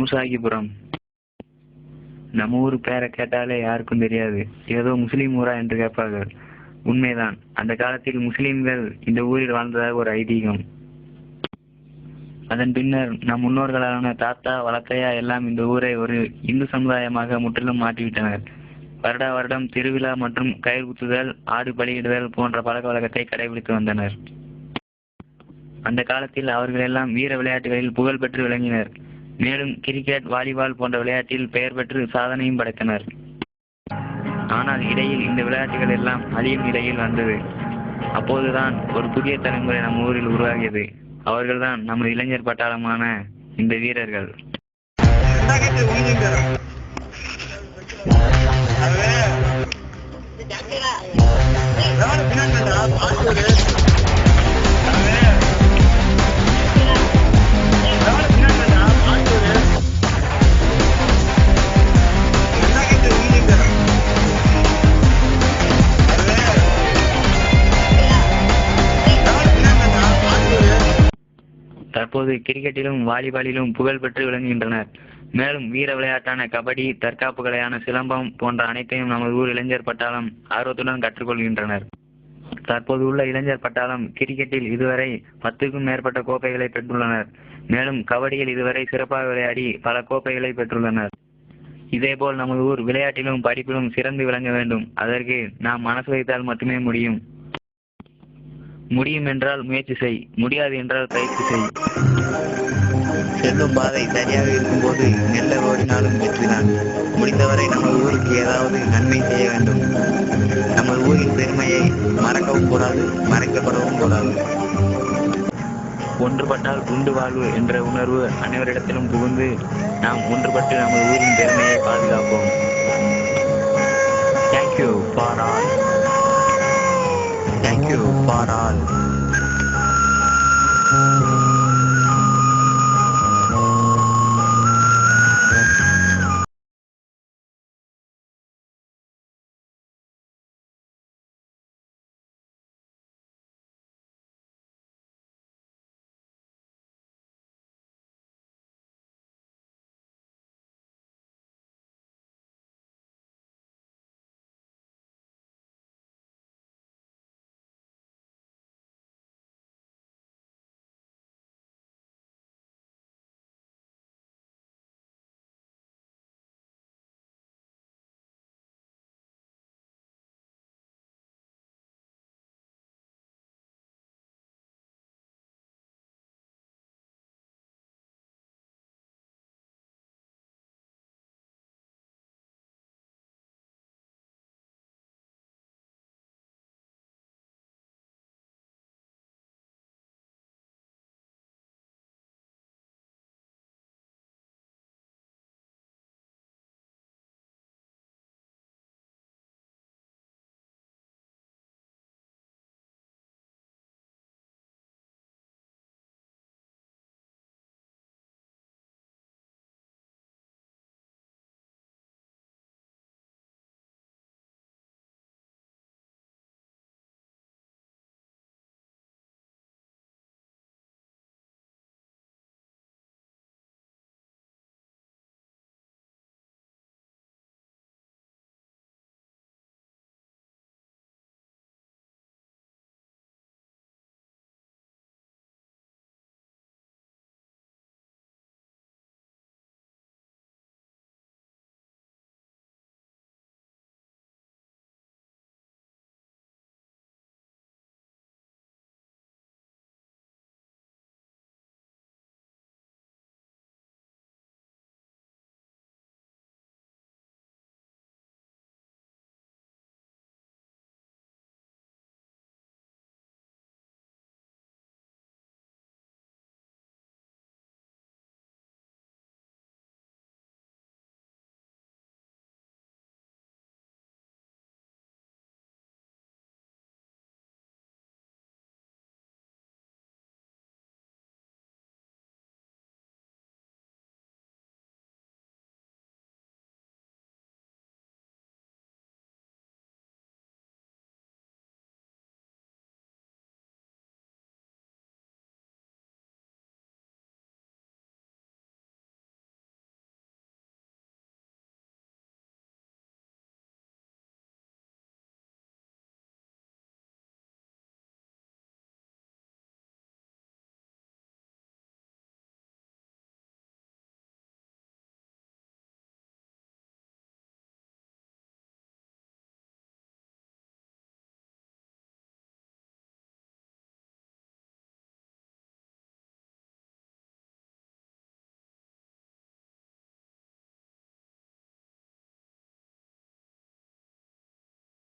மூசாகிபுரம். நம்ம ஊர் பேரை கேட்டாலே யாருக்கும் தெரியாது. ஏதோ முஸ்லீம் ஊரா என்று கேட்பார்கள். உண்மைதான். அந்த காலத்தில் முஸ்லிம்கள் இந்த ஊரில் வாழ்ந்ததாக ஒரு ஐதீகம். அதன் பின்னர் நம் முன்னோர்களான தாத்தா வளத்தையா எல்லாம் இந்த ஊரை ஒரு இந்து சமுதாயமாக முற்றிலும் மாற்றிவிட்டனர். வருடா வருடம் திருவிழா மற்றும் கயிறு குத்துதல், ஆடு பலியிடுதல் போன்ற பழக்க வழக்கத்தை கடைபிடித்து வந்தனர். அந்த காலத்தில் அவர்கள் எல்லாம் வீர விளையாட்டுகளில் புகழ் பெற்று விளங்கினர். மேலும் கிரிக்கெட், வாலிபால் போன்ற விளையாட்டில் பெயர் பெற்று சாதனையும் படைத்தனர். ஆனால் இடையில் இந்த விளையாட்டுகள் எல்லாம் அழியும் நிலையில் வந்தது. அப்போதுதான் ஒரு புதிய தலைமுறை நம் ஊரில் உருவாகியது. அவர்கள்தான் நமது இளைஞர் பட்டாளமான இந்த வீரர்கள். தற்போது கிரிக்கெட்டிலும் வாலிபாலிலும் புகழ் பெற்று விளங்குகின்றனர். மேலும் வீர விளையாட்டான கபடி, தற்காப்பு கலையான சிலம்பம் போன்ற அனைத்தையும் நமது ஊர் இளைஞர் பட்டாளம் ஆர்வத்துடன் கற்றுக்கொள்கின்றனர். தற்போது உள்ள இளைஞர் பட்டாளம் கிரிக்கெட்டில் இதுவரை 10க்கும் மேற்பட்ட கோப்பைகளை பெற்றுள்ளனர். மேலும் கபடியில் இதுவரை சிறப்பாக விளையாடி பல கோப்பைகளை பெற்றுள்ளனர். இதேபோல் நமது ஊர் விளையாட்டிலும் படிப்பிலும் சிறந்து விளங்க வேண்டும். அதற்கு நாம் மனசு வைத்தால் மட்டுமே முடியும். முடியும் என்றால் முயற்சி செய், முடியாது என்றால் பயிற்சி செய். செல்லும் பாதை சரியாக இருக்கும்போது நெல்ல ஓடினாலும் வெற்றிதான். முடிந்தவரை நமது ஊருக்கு ஏதாவது நன்மை செய்ய வேண்டும். நமது ஊரின் பெருமையை மறக்கவும் கூடாது, மறைக்கப்படவும் கூடாது. ஒன்றுபட்டால் உண்டு வாழ்வு என்ற உணர்வு அனைவரிடத்திலும் புகுந்து நாம் ஒன்றுபட்டு நமது ஊரின் பெருமையை பாதுகாப்போம். Thank you for all. Thank you for all.